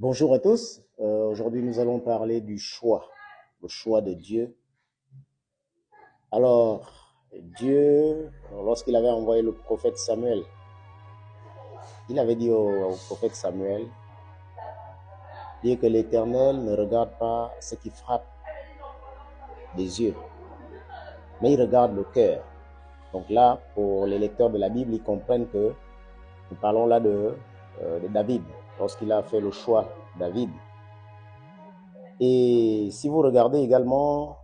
Bonjour à tous. Aujourd'hui, nous allons parler du choix, le choix de Dieu. Alors, Dieu, lorsqu'il avait envoyé le prophète Samuel, il avait dit au prophète Samuel, dire que l'Éternel ne regarde pas ce qui frappe des yeux, mais il regarde le cœur. Donc là, pour les lecteurs de la Bible, ils comprennent que nous parlons là de David, lorsqu'il a fait le choix, David. Et si vous regardez également,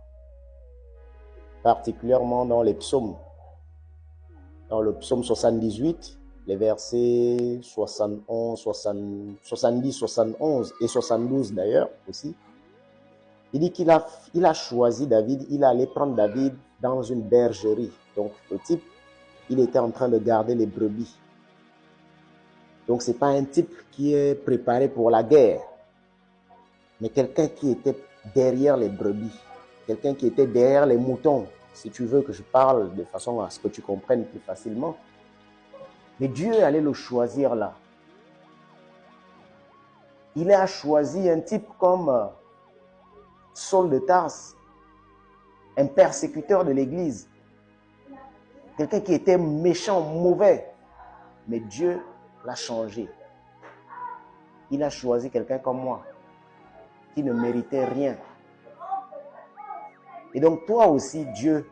particulièrement dans les psaumes, dans le psaume 78, les versets 71, 70, 71 et 72 d'ailleurs aussi, il dit qu'il a choisi David, il allait prendre David dans une bergerie. Donc le type, il était en train de garder les brebis. Donc ce n'est pas un type qui est préparé pour la guerre, mais quelqu'un qui était derrière les brebis, quelqu'un qui était derrière les moutons, si tu veux que je parle de façon à ce que tu comprennes plus facilement. Mais Dieu allait le choisir là. Il a choisi un type comme Saul de Tarse, un persécuteur de l'Église, quelqu'un qui était méchant, mauvais, mais Dieu l'a changé. Il a choisi quelqu'un comme moi, qui ne méritait rien. Et donc toi aussi, Dieu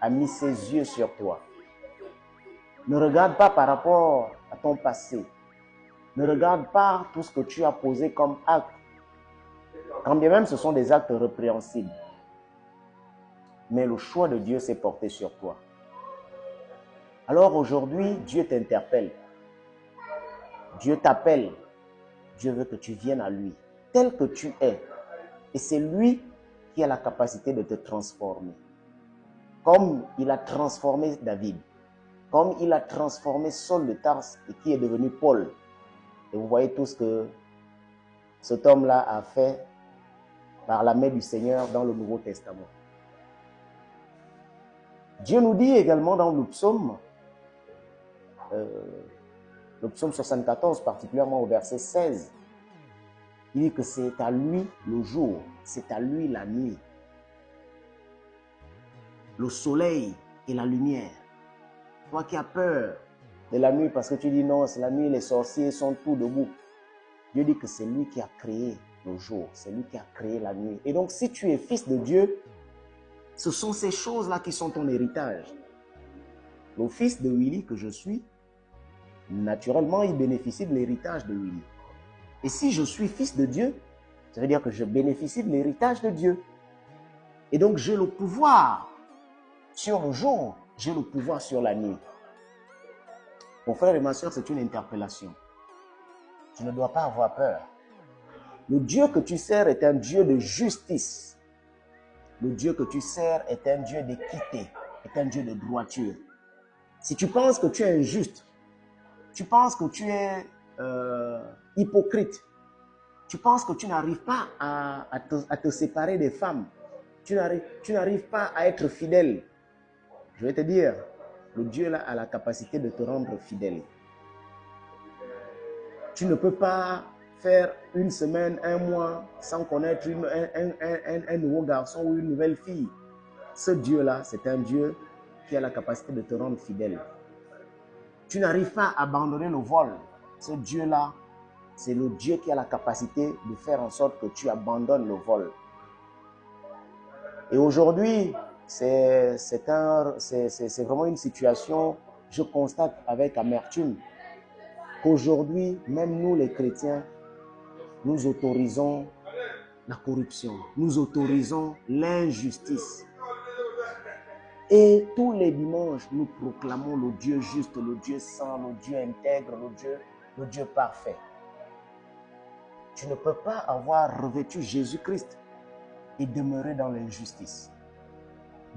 a mis ses yeux sur toi. Ne regarde pas par rapport à ton passé. Ne regarde pas tout ce que tu as posé comme acte. Quand bien même ce sont des actes répréhensibles. Mais le choix de Dieu s'est porté sur toi. Alors aujourd'hui, Dieu t'interpelle. Dieu t'appelle. Dieu veut que tu viennes à lui, tel que tu es. Et c'est lui qui a la capacité de te transformer. Comme il a transformé David. Comme il a transformé Saul de Tarse et qui est devenu Paul. Et vous voyez tout ce que cet homme-là a fait par la main du Seigneur dans le Nouveau Testament. Dieu nous dit également dans le psaume 74, particulièrement au verset 16, il dit que c'est à lui le jour, c'est à lui la nuit, le soleil et la lumière. Toi qui as peur de la nuit parce que tu dis non, c'est la nuit, les sorciers sont tout debout. Dieu dit que c'est lui qui a créé le jour, c'est lui qui a créé la nuit. Et donc si tu es fils de Dieu, ce sont ces choses-là qui sont ton héritage. Le fils de Willy que je suis, naturellement, il bénéficie de l'héritage de Willy. Et si je suis fils de Dieu, ça veut dire que je bénéficie de l'héritage de Dieu. Et donc, j'ai le pouvoir sur le jour, j'ai le pouvoir sur la nuit. Mon frère et ma soeur, c'est une interpellation. Tu ne dois pas avoir peur. Le Dieu que tu sers est un Dieu de justice. Le Dieu que tu sers est un Dieu d'équité, est un Dieu de droiture. Si tu penses que tu es injuste, tu penses que tu es hypocrite, tu penses que tu n'arrives pas à te séparer des femmes, tu n'arrives pas à être fidèle, je vais te dire, le Dieu là a la capacité de te rendre fidèle. Tu ne peux pas faire une semaine, un mois sans connaître un nouveau garçon ou une nouvelle fille. Ce Dieu-là, c'est un Dieu qui a la capacité de te rendre fidèle. Tu n'arrives pas à abandonner le vol. Ce Dieu-là, c'est le Dieu qui a la capacité de faire en sorte que tu abandonnes le vol. Et aujourd'hui, c'est vraiment une situation, je constate avec amertume, qu'aujourd'hui, même nous les chrétiens, nous autorisons la corruption, nous autorisons l'injustice. Et tous les dimanches, nous proclamons le Dieu juste, le Dieu saint, le Dieu intègre, le Dieu parfait. Tu ne peux pas avoir revêtu Jésus-Christ et demeurer dans l'injustice,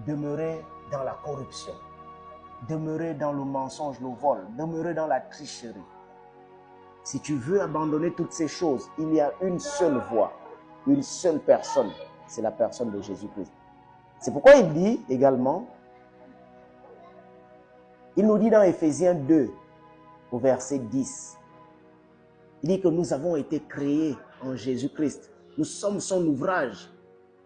demeurer dans la corruption, demeurer dans le mensonge, le vol, demeurer dans la tricherie. Si tu veux abandonner toutes ces choses, il y a une seule voie, une seule personne, c'est la personne de Jésus-Christ. C'est pourquoi il dit également, il nous dit dans Éphésiens 2, au verset 10, Il dit que nous avons été créés en Jésus-Christ. Nous sommes son ouvrage,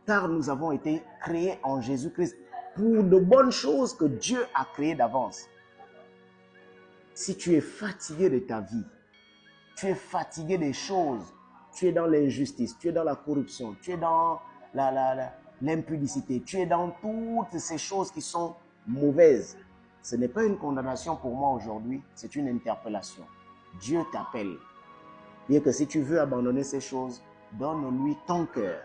car nous avons été créés en Jésus-Christ pour de bonnes choses que Dieu a créées d'avance. Si tu es fatigué de ta vie, tu es fatigué des choses, tu es dans l'injustice, tu es dans la corruption, tu es dans l'impudicité, tu es dans toutes ces choses qui sont mauvaises. Ce n'est pas une condamnation pour moi aujourd'hui, c'est une interpellation. Dieu t'appelle. Bien que si tu veux abandonner ces choses, donne-lui ton cœur.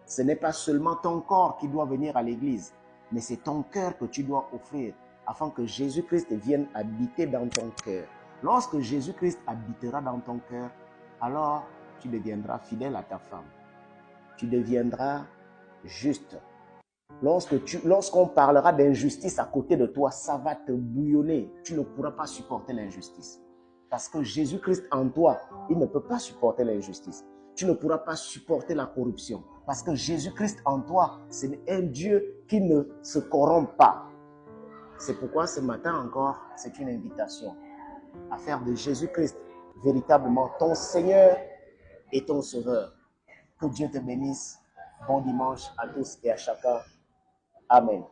Ce n'est pas seulement ton corps qui doit venir à l'église, mais c'est ton cœur que tu dois offrir afin que Jésus-Christ vienne habiter dans ton cœur. Lorsque Jésus-Christ habitera dans ton cœur, alors tu deviendras fidèle à ta femme. Tu deviendras juste. Lorsqu'on parlera d'injustice à côté de toi, ça va te bouillonner. Tu ne pourras pas supporter l'injustice. Parce que Jésus-Christ en toi, il ne peut pas supporter l'injustice. Tu ne pourras pas supporter la corruption. Parce que Jésus-Christ en toi, c'est un Dieu qui ne se corrompt pas. C'est pourquoi ce matin encore, c'est une invitation à faire de Jésus-Christ véritablement ton Seigneur et ton Sauveur. Que Dieu te bénisse. Bon dimanche à tous et à chacun. Amen.